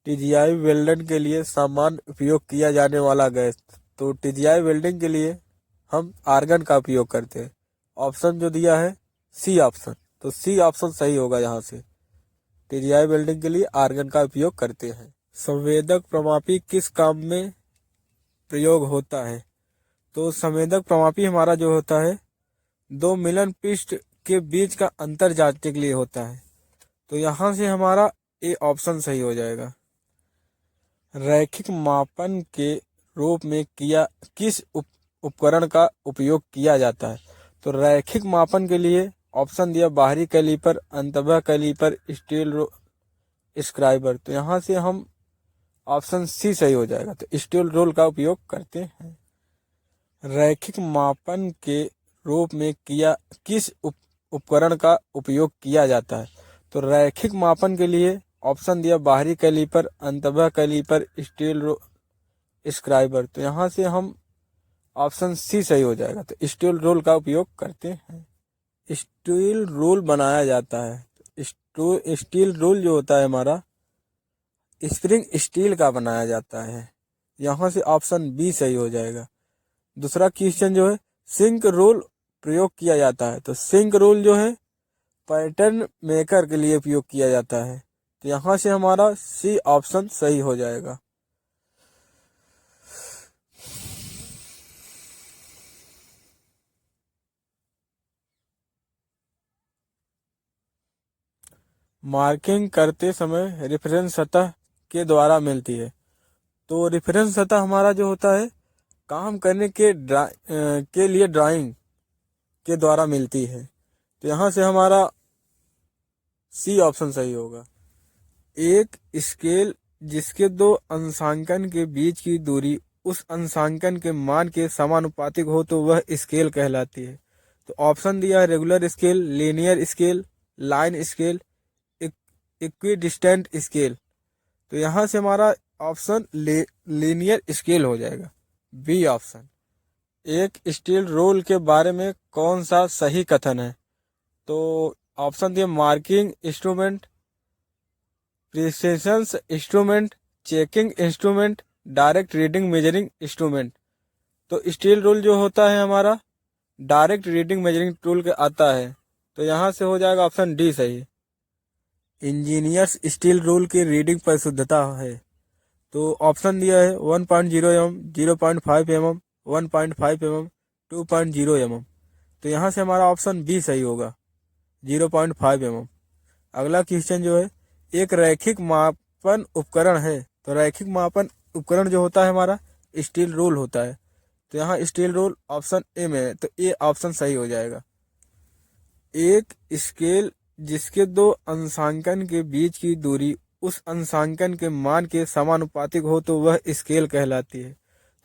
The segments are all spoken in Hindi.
टीजीआई वेल्डिंग के लिए सामान्य उपयोग किया जाने वाला गैस। तो टीजीआई वेल्डिंग के लिए हम आर्गन का उपयोग करते हैं। ऑप्शन जो दिया है सी ऑप्शन, तो सी ऑप्शन सही होगा यहाँ से। टीजीआई वेल्डिंग के लिए आर्गन का उपयोग करते हैं। संवेदक प्रमापी किस काम में प्रयोग होता है? तो संवेदक प्रमापी हमारा जो होता है दो मिलन पृष्ठ के बीच का अंतर जांचने के लिए होता है। तो यहाँ से हमारा ए ऑप्शन सही हो जाएगा। रैखिक मापन के रूप में किस उपकरण का उपयोग किया जाता है? तो रैखिक मापन के लिए ऑप्शन दिया बाहरी कैलीपर, अंतः कैलीपर, स्टील स्क्राइबर। तो यहाँ से हम ऑप्शन सी सही हो जाएगा। तो स्टील रोल का उपयोग करते हैं। रैखिक मापन के रूप में किस उपकरण का उपयोग किया जाता है? तो रैखिक मापन के लिए ऑप्शन दिया बाहरी कैलीपर, अंतः कैलीपर, स्टील स्क्राइबर। तो यहाँ से हम ऑप्शन सी सही हो जाएगा। तो स्टील रोल का उपयोग करते हैं। स्टील रोल बनाया जाता है। स्टील रोल जो होता है हमारा स्प्रिंग स्टील का बनाया जाता है। यहाँ से ऑप्शन बी सही हो जाएगा। दूसरा क्वेश्चन जो है सिंक रोल प्रयोग किया जाता है। तो सिंक रोल जो है पैटर्न मेकर के लिए उपयोग किया जाता है। तो यहाँ से हमारा सी ऑप्शन सही हो जाएगा। मार्किंग करते समय रेफरेंस सतह के द्वारा मिलती है। तो रेफरेंस सतह हमारा जो होता है काम करने के लिए ड्राइंग के द्वारा मिलती है। तो यहाँ से हमारा सी ऑप्शन सही होगा। एक स्केल जिसके दो अंशांकन के बीच की दूरी उस अंशांकन के मान के समानुपातिक हो तो वह स्केल कहलाती है। तो ऑप्शन दिया है regular scale, linear scale, line scale, equidistant scale. तो यहाँ से हमारा ऑप्शन लीनियर स्केल हो जाएगा, बी ऑप्शन। एक स्टील रोल के बारे में कौन सा सही कथन है? तो ऑप्शन दिए marking instrument, precision instrument, checking instrument, direct reading measuring instrument. तो स्टील रोल जो होता है हमारा डायरेक्ट रीडिंग मेजरिंग टूल के आता है। तो यहाँ से हो जाएगा ऑप्शन डी सही। इंजीनियर्स स्टील रोल की रीडिंग परिशुद्धता है। तो ऑप्शन दिया है 1.0 mm, 0.5 mm, 1.5 mm, 2.0 mm। तो यहाँ से हमारा ऑप्शन बी सही होगा, 0.5 mm। अगला क्वेश्चन जो है एक रैखिक मापन उपकरण है। तो रैखिक मापन उपकरण जो होता है हमारा स्टील रोल होता है। तो यहाँ स्टील रोल ऑप्शन ए में है। तो ए ऑप्शन सही हो जाएगा। एक स्केल जिसके दो अंशांकन के बीच की दूरी उस अंशांकन के मान के समानुपातिक हो तो वह स्केल कहलाती है।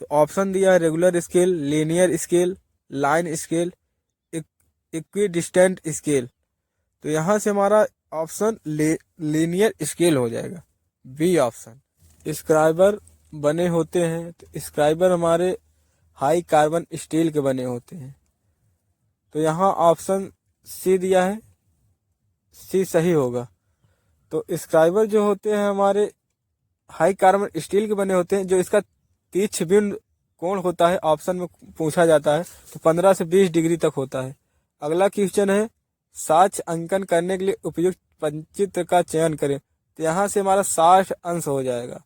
तो ऑप्शन दिया है regular scale, linear scale, line scale, equidistant scale. तो यहाँ से हमारा ऑप्शन लीनियर स्केल हो जाएगा, बी ऑप्शन। स्क्राइबर बने होते हैं। तो स्क्राइबर हमारे हाई कार्बन स्टील के बने होते हैं। तो यहाँ ऑप्शन सी दिया है, सी सही होगा। तो स्क्राइबर जो होते हैं हमारे हाई कार्बन स्टील के बने होते हैं। जो इसका तीक्ष्ण बिंदु कोण होता है ऑप्शन में पूछा जाता है तो 15 से 20 डिग्री तक होता है। अगला क्वेश्चन है साक्ष्य अंकन करने के लिए उपयुक्त पंचचित्र का चयन करें। तो यहाँ से हमारा 60 अंश हो जाएगा।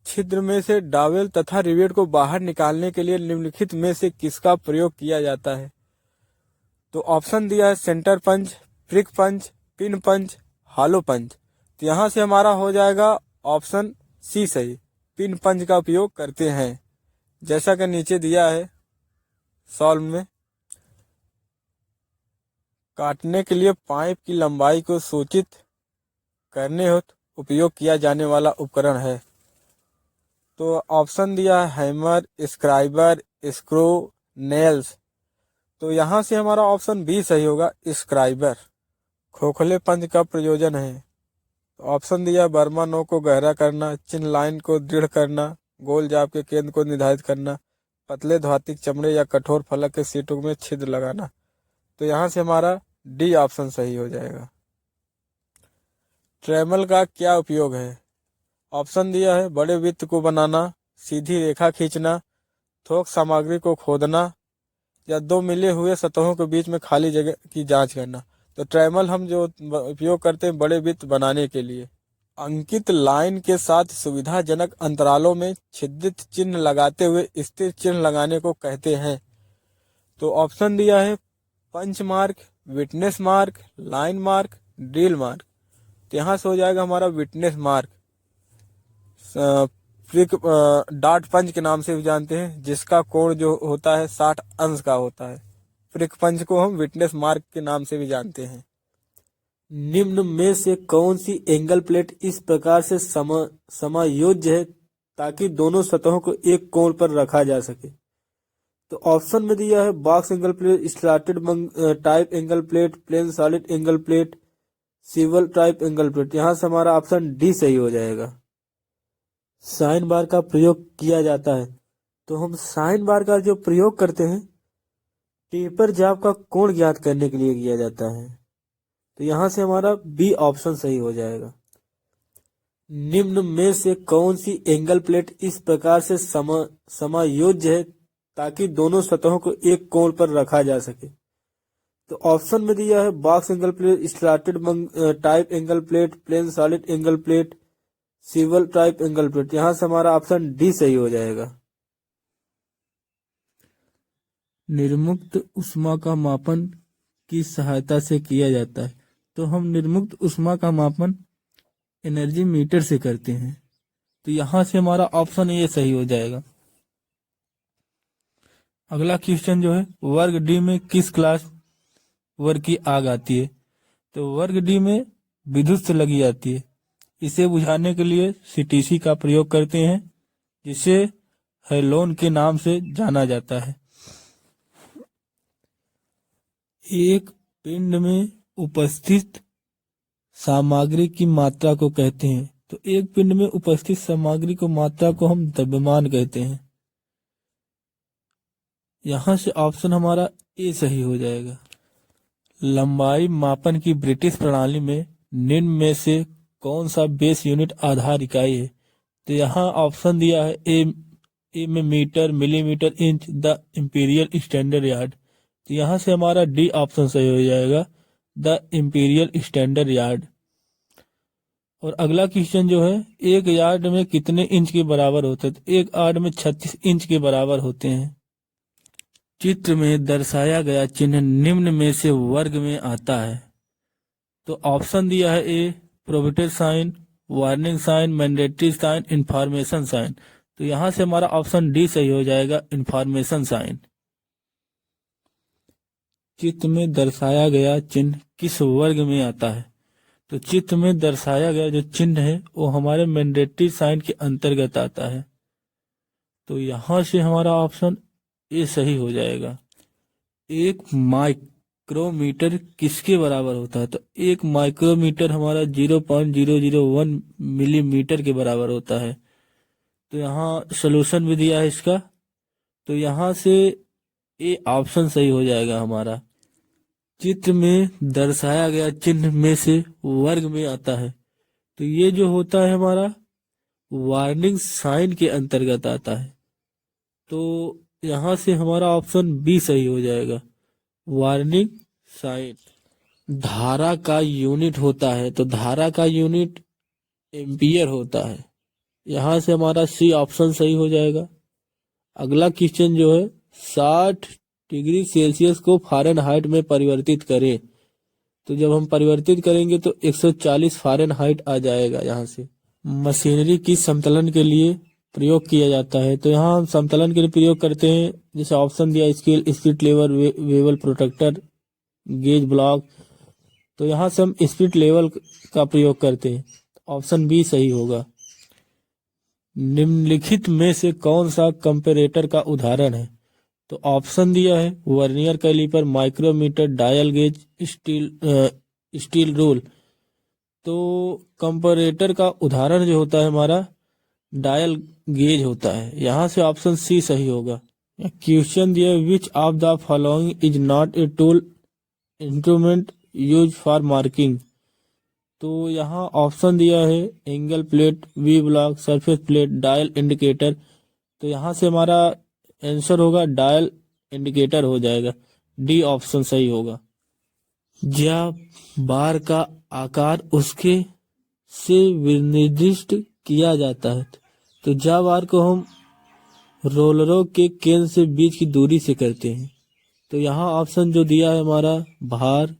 छिद्र में से डावेल तथा रिवेट को बाहर निकालने के लिए निम्नलिखित में से किसका प्रयोग किया जाता है? तो ऑप्शन दिया है सेंटर पंच, प्रिक पंच, पिन पंच, हॉलो पंच। तो यहाँ से हमारा हो जाएगा ऑप्शन सी सही, पिन पंच का उपयोग करते हैं, जैसा कि नीचे दिया है सॉल्व में। काटने के लिए पाइप की लंबाई को सूचित करने हेतु उपयोग किया जाने वाला उपकरण है। तो ऑप्शन दिया है हैमर, स्क्राइबर, स्क्रू, नेल्स। तो यहाँ से हमारा ऑप्शन बी सही होगा, स्क्राइबर। खोखले पंच का प्रयोजन है। तो ऑप्शन दिया बर्मा नोक को गहरा करना, चिन्ह लाइन को दृढ़ करना, गोल जाप के केंद्र को निर्धारित करना, पतले धात्विक चमड़े या कठोर फलक के सीटों में छिद्र लगाना। तो यहाँ से हमारा डी ऑप्शन सही हो जाएगा। ट्रेमल का क्या उपयोग है? ऑप्शन दिया है बड़े वृत्त को बनाना, सीधी रेखा खींचना, थोक सामग्री को खोदना, या दो मिले हुए सतहों के बीच में खाली जगह की जांच करना। तो ट्रेमल हम जो उपयोग करते हैं बड़े वृत्त बनाने के लिए। अंकित लाइन के साथ सुविधाजनक अंतरालों में छिद्रित चिन्ह लगाते हुए स्थिर चिन्ह लगाने को कहते हैं। तो ऑप्शन दिया है punch mark, witness mark, line mark, drill mark. तो यहाँ से हो जाएगा हमारा witness mark. Prick dart punch के नाम से भी जानते हैं, जिसका कोण जो होता है 60 अंश का होता है। फ्रिक पंच को हम विटनेस मार्क के नाम से भी जानते हैं। निम्न में से कौन सी एंगल प्लेट इस प्रकार से समायोज्य है ताकि दोनों सतहों को एक कोण पर रखा जा सके? तो ऑप्शन में दिया है box angle plate, slotted type angle plate, plain solid angle plate, swivel type angle plate. यहाँ से हमारा ऑप्शन डी सही हो जाएगा। साइन बार का प्रयोग किया जाता है, तो हम साइन बार का जो प्रयोग करते हैं टेपर जाब का कोण ज्ञात करने के लिए किया जाता है। तो यहाँ से हमारा बी ऑप्शन सही हो जाएगा। निम्न में से कौन सी एंगल प्लेट इस प्रकार से समायोज्य है ताकि दोनों सतहों को एक कोण पर रखा जा सके? तो ऑप्शन में दिया है box angle plate, slotted type angle plate, plain solid angle plate, swivel type angle plate. यहाँ से हमारा ऑप्शन डी सही हो जाएगा। निर्मुक्त ऊष्मा का मापन किस सहायता से किया जाता है? तो हम निर्मुक्त ऊष्मा का मापन एनर्जी मीटर से करते हैं। तो यहाँ से हमारा ऑप्शन ए सही हो जाएगा। अगला क्वेश्चन जो है वर्ग डी में किस क्लास वर्ग की आग आती है? तो वर्ग डी में विद्युत से लगी आती है। इसे बुझाने के लिए सीटीसी का प्रयोग करते हैं, जिसे हेलोन के नाम से जाना जाता है। एक पिंड में उपस्थित सामग्री की मात्रा को कहते हैं। तो एक पिंड में उपस्थित सामग्री को मात्रा को हम द्रव्यमान कहते हैं। यहाँ से ऑप्शन हमारा ए सही हो जाएगा। लंबाई मापन की ब्रिटिश प्रणाली में निम्न में से कौन सा बेस यूनिट आधार इकाई है? तो यहाँ ऑप्शन दिया है ए में metre, millimetre, inch, the imperial standard yard. तो यहाँ से हमारा डी ऑप्शन सही हो जाएगा, द इंपीरियल स्टैंडर्ड यार्ड। और अगला क्वेश्चन जो है एक यार्ड में कितने इंच के बराबर होते हैं? तो एक यार्ड में 36 इंच के बराबर होते हैं। चित्र में दर्शाया गया चिन्ह निम्न में से वर्ग में आता है। तो ऑप्शन दिया है a prohibited sign, warning sign, mandatory sign, information sign. तो यहाँ से हमारा ऑप्शन डी सही हो जाएगा, इंफॉर्मेशन साइन। चित्र में दर्शाया गया चिन्ह किस वर्ग में आता है? तो चित्र में दर्शाया गया जो चिन्ह है वो हमारे मैंडेटरी साइन के अंतर्गत आता है। तो यहाँ से हमारा ऑप्शन ए सही हो जाएगा। एक माइक्रोमीटर किसके बराबर होता है? तो एक माइक्रोमीटर हमारा 0.001 मिलीमीटर के बराबर होता है। तो यहाँ सॉल्यूशन भी दिया है इसका, तो यहाँ से ए ऑप्शन सही हो जाएगा हमारा। चित्र में दर्शाया गया चिन्ह में से वर्ग में आता है, तो ये जो होता है हमारा वार्निंग साइन के अंतर्गत आता है। तो यहाँ से हमारा ऑप्शन बी सही हो जाएगा, वार्निंग साइन। धारा का यूनिट होता है, तो धारा का यूनिट एम्पियर होता है। यहाँ से हमारा सी ऑप्शन सही हो जाएगा। अगला क्वेश्चन जो है 60 डिग्री सेल्सियस को फ़ारेनहाइट में परिवर्तित करें। तो जब हम परिवर्तित करेंगे तो 140 फ़ारेनहाइट आ जाएगा। यहाँ से मशीनरी की समतलन के लिए प्रयोग किया जाता है। तो यहाँ हम समतलन के लिए प्रयोग करते हैं, जैसे ऑप्शन दिया scale, spirit level, bevel protractor, gauge block. तो यहाँ से हम स्पिरिट लेवल का प्रयोग करते हैं। ऑप्शन बी सही होगा। निम्नलिखित में से कौन सा कंपैरेटर का उदाहरण है? तो ऑप्शन दिया है vernier caliper, micrometer, dial gauge, steel rule. तो कंपैरेटर का उदाहरण जो होता है हमारा डायल गेज होता है। यहाँ से ऑप्शन सी सही होगा। क्वेश्चन दिया है which of the following is not a tool instrument use for marking. तो यहाँ ऑप्शन दिया है angle plate, V block, surface plate, dial indicator. तो यहाँ से हमारा आंसर होगा डायल इंडिकेटर हो जाएगा, डी ऑप्शन सही होगा। जब बार का आकार उसके से विनिर्दिष्ट किया जाता है, तो जब बार को हम रोलरों के केंद्र से बीच की दूरी से करते हैं, तो यहाँ ऑप्शन जो दिया है हमारा भार,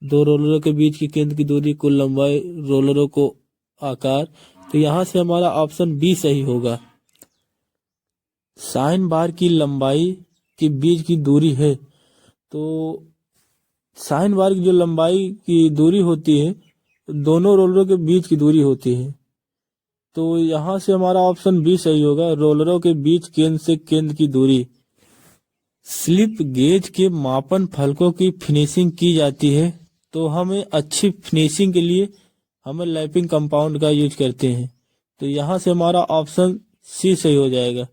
दो रोलरों के बीच की केंद्र की दूरी, कुल लंबाई, रोलरों को आकार, तो यहाँ से हमारा ऑप्शन बी सही होगा। साइन बार की लंबाई के बीच की दूरी है, तो साइन बार की जो लंबाई की दूरी होती है दोनों रोलरों के बीच की दूरी होती है, तो यहाँ से हमारा ऑप्शन बी सही होगा, रोलरों के बीच केंद्र से केंद्र की दूरी। स्लिप गेज के मापन फलकों की फिनिशिंग की जाती है, तो हमें अच्छी फिनिशिंग के लिए हमें लैपिंग कंपाउंड का यूज करते हैं, तो यहाँ से हमारा ऑप्शन सी सही हो जाएगा।